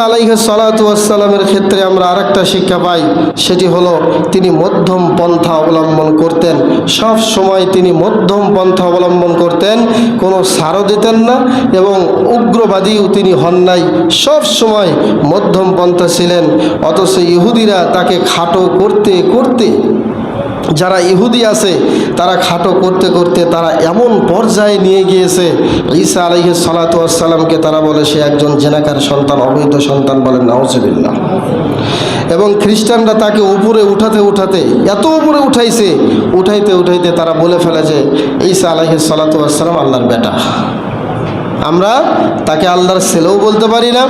আলাইহিস সালাতু ওয়াস সালামের ক্ষেত্রে আমরা আরেকটা শিক্ষা পাই, সেটি হলো তিনি মধ্যম পন্থা অবলম্বন করতেন। সব সময় তিনি মধ্যম পন্থা অবলম্বন করতেন, কোনো ছাড়ও দিতেন না এবং উগ্রবাদীও তিনি হন নাই, সব সময় মধ্যম পন্থা ছিলেন। অথচ ইহুদিরা তাকে খাটো করতে করতে, যারা ইহুদি আছে তারা খাটো করতে করতে তারা এমন পর্যায়ে নিয়ে গিয়েছে, ঈসা আলাইহিস সালাতু ওয়াস সালামকে তারা বলে সে একজন জেনাকার সন্তান, অবৈধ সন্তান, বলেন নাউজুবিল্লাহ। এবং খ্রিস্টানরা তাকে উপরে উঠাতে উঠাতে এত উপরে উঠাইছে, উঠাইতে উঠাইতে তারা বলে ফেলে যে ঈসা আলাইহিস সালাতু ওয়াস সালাম আল্লাহর বেটা। আমরা তাকে আল্লাহর ছেলেও বলতে পারি না,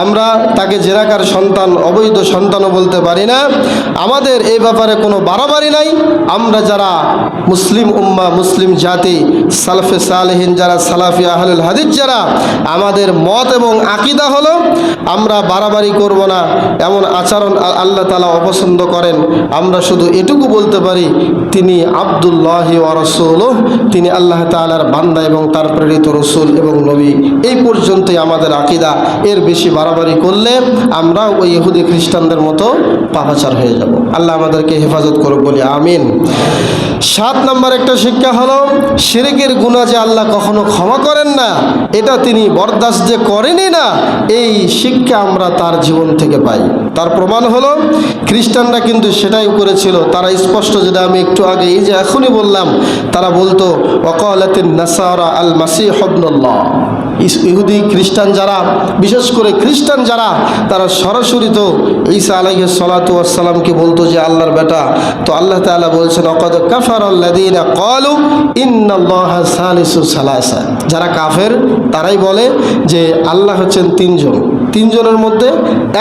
আমরা তাকে জেনাকার সন্তান, অবৈধ সন্তানও বলতে পারি না। আমাদের এই ব্যাপারে কোনো বাড়াবাড়ি নাই। আমরা যারা মুসলিম উম্মা, মুসলিম জাতি, সালফে সালেহিন যারা, সালাফি আহলুল হাদিস যারা, আমাদের মত এবং আকীদা হলো আমরা বাড়াবাড়ি করব না, এমন আচরণ আল্লাহ তাআলা অপছন্দ করেন। আমরা শুধু এটুকু বলতে পারি তিনি আব্দুল্লাহি ওয়া রাসূলুহ, তিনি আল্লাহ তাআলার বান্দা এবং তার প্রেরিত রসুল এবং নবী। এই পর্যন্তই আমাদের আকীদা। এর বেশি বাড়াবাড়ি করলে আমরা ওই ইহুদি খ্রিস্টানদের মতো পাপাচার হয়ে যাব। আল্লাহ আমাদেরকে হেফাজত করুক, বলি আমিন। 7 নম্বর একটা শিক্ষা হলো শিরকের গুনাহ যে আল্লাহ কখনো ক্ষমা করেন না, এটা তিনি বরদাস্ত যে করেনই না, এই শিক্ষা আমরা তার জীবন থেকে পাই। তার প্রমাণ হলো খ্রিস্টানরা কিন্তু সেটাই করেছিল। তারা স্পষ্ট, যেটা আমি একটু আগে এই যে এখনই বললাম, তারা বলতো ওয়াকালাতিন নাসারা আল মাসিহ ইবনুল্লাহ। ইহুদি খ্রিস্টান যারা, বিশেষ করে খ্রিস্টান যারা, তারা সরাসরি তো ঈসা আলাইহিস সালাতু ওয়াস সালামকে বলতো যে আল্লাহর বেটা। তো আল্লাহ তাআলা বলছেন ওয়াকাদ কাফারাল্লাযীনা ক্বালু ইন্নাল্লাহা সালিসু সালাসা। যারা কাফের তারাই বলে যে আল্লাহ হচ্ছেন তিনজন, তিনজনের মধ্যে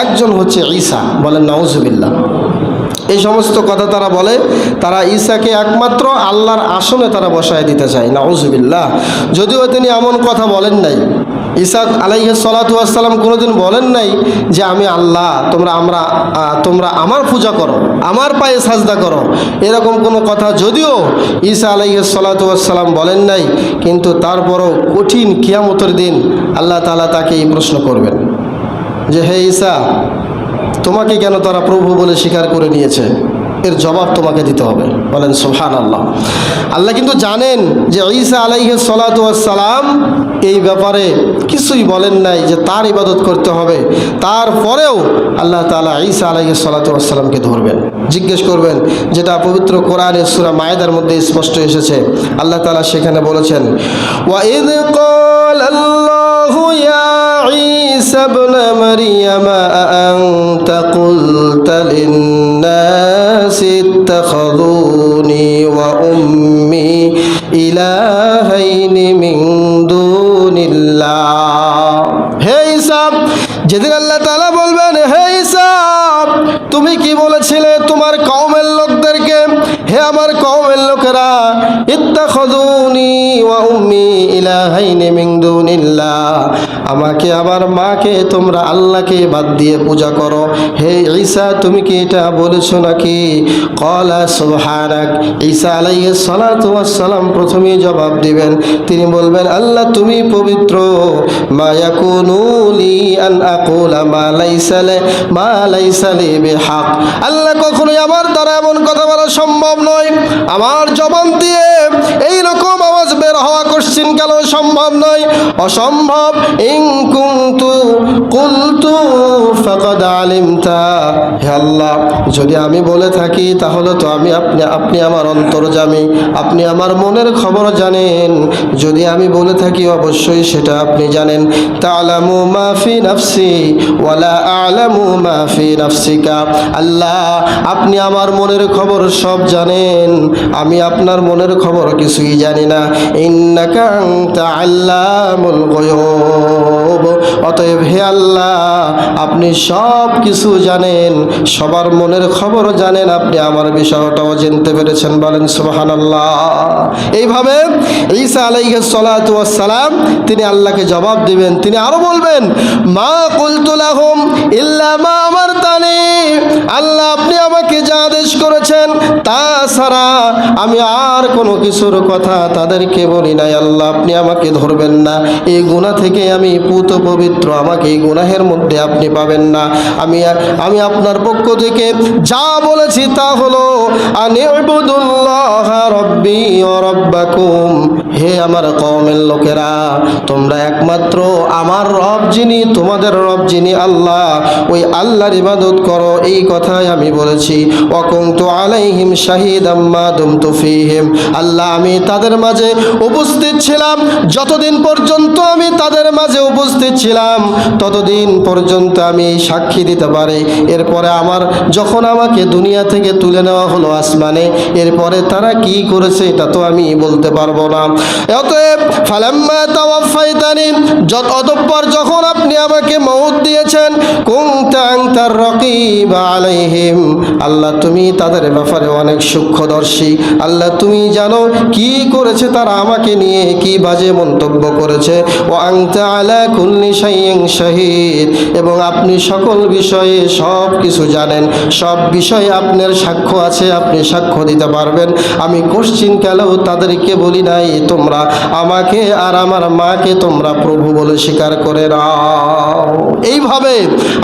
একজন হচ্ছে ঈসা, বলেন নাউজুবিল্লাহ। এই সমস্ত কথা তারা বলে, তারা ঈসাকে একমাত্র আল্লাহর আসনে তারা বসায় দিতে চায়, নাউজুবিল্লাহ। যদিও তিনি এমন কথা বলেন নাই, ঈসা আলাইহিস সালাতু ওয়াস সালাম কোনোদিন বলেন নাই যে আমি আল্লাহ, তোমরা আমার পূজা করো, আমার পায়ে সাজদা করো, এরকম কোনো কথা যদিও ঈসা আলাইহিস সালাতু ওয়াস সালাম বলেন নাই, কিন্তু তারপরও কঠিন কিয়ামতের দিন আল্লাহ তাআলা তাকে এই প্রশ্ন করবেন যে হে ঈসা, তোমাকে কেন তারা প্রভু বলে স্বীকার করে নিয়েছে, এর জবাব তোমাকে দিতে হবে, বলেন সুবহানাল্লাহ। আল্লাহ কিন্তু জানেন যে ঈসা আলাইহিস সালাতু ওয়াস সালাম এই ব্যাপারে কিছুই বলেন নাই যে তার ইবাদত করতে হবে। তারপরেও আল্লাহ তাআলা ঈসা আলাইহিস সালাতু ওয়াস সালামকে ধরবেন, জিজ্ঞেস করবেন, যেটা পবিত্র কোরআনের সূরা মায়েদার মধ্যে স্পষ্ট এসেছে। আল্লাহ তাআলা সেখানে বলেছেন ওয়া ইয ক্বালাল্লাহু ইয়া ঈসা ইবনে মারইয়াম আনতা কুলতা লিন-নাসি ইত্তাখাযুনি ওয়া উম্মি ইলাহাইনি মিন দুনিল্লাহ। হে ঈসা, যেদিন আল্লাহ তাআলা বলবেন হে ঈসা তুমি কি বলেছিলে তোমার কওমের লোকদেরকে, হে আমার কওমের লোকেরা, ইত্তাখাযুনি ওয়া উম্মি ইলাহাইনি মিন দুনিল্লাহ, আমাকে আমার মাকে তোমরা আল্লাহকে বাদ দিয়ে পূজা করো। হে ঈসা তুমি কি এটা বলেছো নাকি? ক্বালা সুবহানাক। ঈসা আলাইহিস সালাতু ওয়াস সালাম প্রথমেই জবাব দিবেন, তিনি বলবেন আল্লাহ তুমি পবিত্র। মা ইয়াকুনু লি আন আকুলা মা লাইসা লি বিহাক। আল্লাহ কখনোই আমার দ্বারা এমন কথা বলা সম্ভব নয়, আমার জবান দিয়ে এই রকম আওয়াজ বের হওয়া কোশ্চিন কেন সম্ভব নয়, অসম্ভব। ইন কুনতু কুলতু ফাকাদ আলিমতা। হে আল্লাহ, যদি আমি বলে থাকি তাহলে তো আপনি আমার অন্তর্যামী, আপনি আমার মনের খবর জানেন। যদি আমি বলে থাকি অবশ্যই সেটা আপনি জানেন। তা'লামু মা ফি নাফসি ওয়ালা আ'লামু মা ফি নাফসিকা। আল্লাহ আপনি আমার মনের খবর সব জানেন, আমি আপনার মনের খবর কিছুই জানি না। ইন্নাকা আনতা আল্লামুল গুয়ুব। অতএব হে আল্লাহ আপনি সব কিছু জানেন, সবার মনের খবর জানেন, আপনি আমার বিষয়টাও জানতে পেরেছেন, বলেন সুবহানাল্লাহ। এইভাবে ঈসা আলাইহিস সালাতু ওয়াস সালাম তিনি আল্লাহকে জবাব দিবেন। তিনি আরো বলবেন মা কুলতু লাহুম ইল্লা মা আমারতানি আল্লাহ আপনি আমাকে যা আদেশ করেছেন তাছাড়া আমি আর কোনো কিছুর কথা তাদেরকে বলি নাই। আল্লাহ আপনি আমাকে ধরবেন না, এই গুনাহ থেকে আমি পুত পবিত্র, আমাকে এই গুনাহের মধ্যে আপনি পাবেন না। আমি আপনার পক্ষ থেকে যা বলেছি তা হলো আনিউবুদুল্লাহ রাব্বি ওয়া রাব্বাকুম, হে আমার কওমের লোকেরা, তোমরা একমাত্র আমার রব যিনি, তোমাদের রব যিনি আল্লাহ, ওই আল্লাহর ইবাদত করো, এই কথাই আমি বলেছি। ওয়া কুনতু আলাইহিম শাহিদাম মা দুমতু ফীহিম, আল্লাহ আমি তাদের মাঝে উপস্থিত ছিলাম, যতদিন পর্যন্ত আমি তাদের মাঝে উপস্থিত ছিলাম ততদিন পর্যন্ত আমি সাক্ষী দিতে পারি। এরপরে যখন আমাকে দুনিয়া থেকে তুলে নেওয়া হলো আসমানে, এরপরে তারা কি করেছে এটা তো আমি বলতে পারবো না। অতএব ফালাম্মা তাওয়াফাইতানি, অতঃপর যখন আপনি আমাকে মউত দিয়েছেন, কুনতা আনতার রাকিব আলাইহিম, আল্লাহ তুমি তাদের ব্যাপারে অনেক সূক্ষ্মদর্শী। আল্লাহ তুমি জানো কি করেছে তারা, আমাকে নিয়ে কি বাজে মন্তব্য করেছে। ওয়া আনতা আলা কুল্লি শাইইন শাহীদ, এবং আপনি সকল বিষয়ে সব কিছু জানেন, সব বিষয়ে আপনার সাক্ষ্য আছে, আপনি সাক্ষ্য দিতে পারবেন। আমি কোশ্চিনকালেও তাদেরকে বলি নাই তোমরা আমাকে আর আমার মাকে তোমরা প্রভু বলে স্বীকার করে নাও, এইভাবে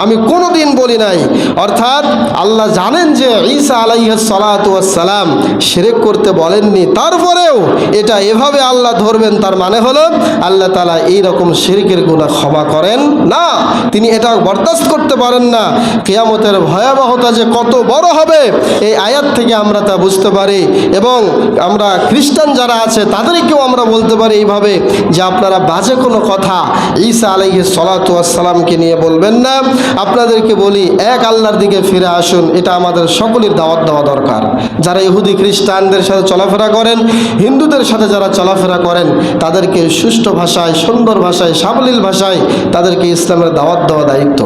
আমি কোনোদিন বলি নাই। অর্থাৎ আল্লাহ জানেন যে ঈসা আলাইহিস সালাতু ওয়াস সালাম শিরক করতে বলেননি, তারপরেও এটা এভাবে আল্লাহ ধরবেন, তার মানে হলো আল্লাহ তাআলা এই রকম শিরকের গুনাহ ক্ষমা করেন না, তিনি এটা বরদাস্ত করতে পারেন না। কিয়ামতের ভয়াবহতা যে কত বড় হবে এই আয়াত থেকে আমরা তা বুঝতে পারি। এবং আমরা খ্রিস্টান যারা আছে তাদেরকেও আমরা বলতে পারি এইভাবে যে আপনারা বাজে কোনো কথা ঈসা আলাইহিস সালাতু ওয়াস সালামকে নিয়ে বলবেন না। আপনাদেরকে বলি এক আল্লাহর দিকে ফিরে আসুন, এটা আমাদের সকলের দাওয়াত দেওয়া দরকার। যারা ইহুদি খ্রিস্টানদের সাথে চলাফেরা করেন, হিন্দুদের সাথে যারা চলাফেরা করেন, তাদেরকে সুষ্ঠু ভাষায়, সুন্দর ভাষায়, সাবলীল ভাষায় তাদেরকে ইসলামের দাওয়াত দেওয়া দায়িত্ব।